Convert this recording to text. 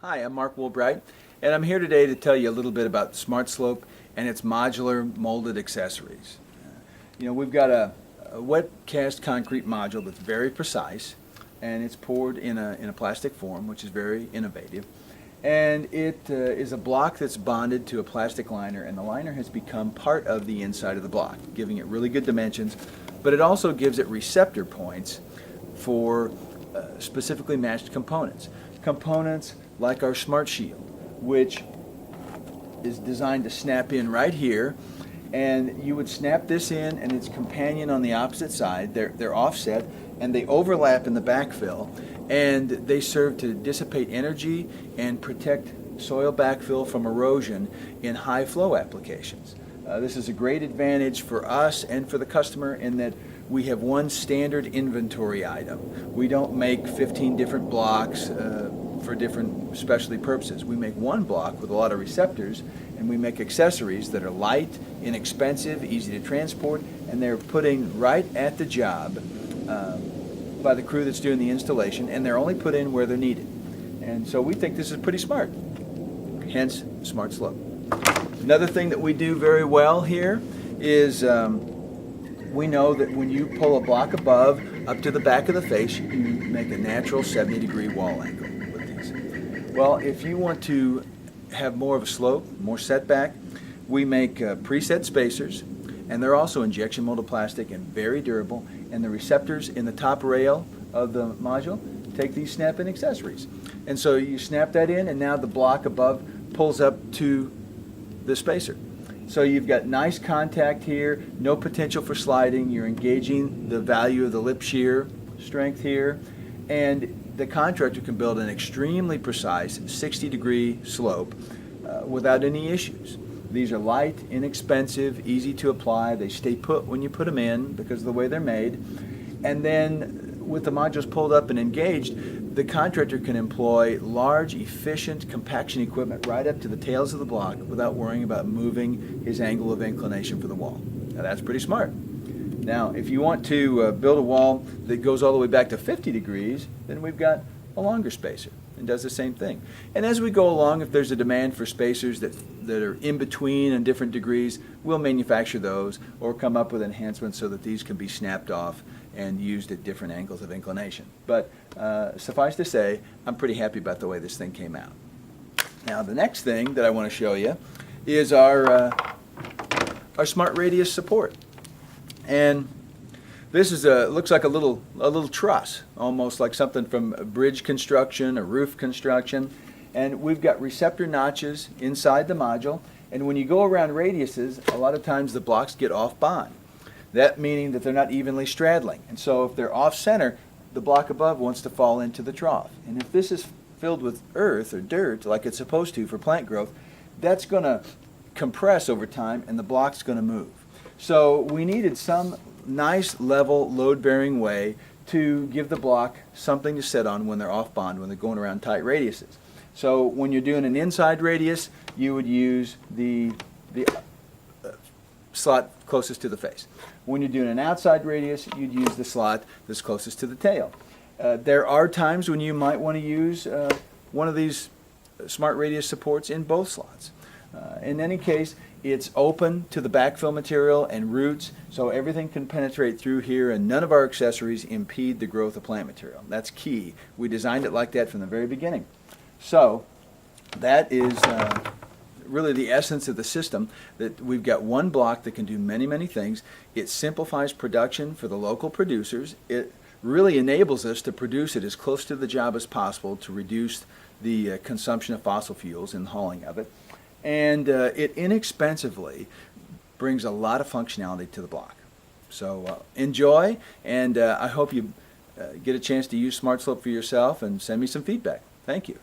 Hi, I'm Mark Woolbright, and I'm here today to tell you a little bit about SmartSlope and its modular molded accessories. We've got a wet cast concrete module that's very precise, and it's poured in a plastic form, which is very innovative. And it is a block that's bonded to a plastic liner, and the liner has become part of the inside of the block, giving it really good dimensions, but it also gives it receptor points for specifically matched components. Components like our Smart Shield, which is designed to snap in right here, and you would snap this in and its companion on the opposite side. They're offset and they overlap in the backfill, and they serve to dissipate energy and protect soil backfill from erosion in high flow applications. This is a great advantage for us and for the customer in that we have one standard inventory item. We don't make 15 different blocks for different specialty purposes. We make one block with a lot of receptors, and we make accessories that are light, inexpensive, easy to transport, and they're putting right at the job by the crew that's doing the installation, and they're only put in where they're needed. And so we think this is pretty smart, hence SmartSlope. Another thing that we do very well here is we know that when you pull a block above up to the back of the face, you make a natural 70-degree wall angle with these. Well, if you want to have more of a slope, more setback, we make preset spacers, and they're also injection molded plastic and very durable, and the receptors in the top rail of the module take these snap-in accessories. And so you snap that in, and now the block above pulls up to the spacer. So you've got nice contact here, no potential for sliding. You're engaging the value of the lip shear strength here, and the contractor can build an extremely precise 60-degree slope without any issues. These are light, inexpensive, easy to apply. They stay put when you put them in because of the way they're made. And then with the modules pulled up and engaged, the contractor can employ large, efficient compaction equipment right up to the tails of the block without worrying about moving his angle of inclination for the wall. Now that's pretty smart. Now if you want to build a wall that goes all the way back to 50 degrees, then we've got a longer spacer and does the same thing. And as we go along, if there's a demand for spacers that are in between and different degrees, we'll manufacture those or come up with enhancements so that these can be snapped off and used at different angles of inclination. But suffice to say, I'm pretty happy about the way this thing came out. Now the next thing that I want to show you is our Smart Radius support. And this is looks like a little truss, almost like something from a bridge construction or roof construction. And we've got receptor notches inside the module. And when you go around radiuses, a lot of times the blocks get off bond. That meaning that they're not evenly straddling. And so if they're off center, the block above wants to fall into the trough. And if this is filled with earth or dirt like it's supposed to for plant growth, that's going to compress over time and the block's going to move. So we needed some nice level load-bearing way to give the block something to sit on when they're off bond, when they're going around tight radiuses. So when you're doing an inside radius, you would use the slot closest to the face. When you're doing an outside radius, you'd use the slot that's closest to the tail. There are times when you might want to use one of these Smart Radius supports in both slots. In any case, it's open to the backfill material and roots, so everything can penetrate through here, and none of our accessories impede the growth of plant material. That's key. We designed it like that from the very beginning. So that is really the essence of the system, that we've got one block that can do many, many things. It simplifies production for the local producers. It really enables us to produce it as close to the job as possible to reduce the consumption of fossil fuels in the hauling of it. And it inexpensively brings a lot of functionality to the block. So enjoy, and I hope you get a chance to use SmartSlope for yourself and send me some feedback. Thank you.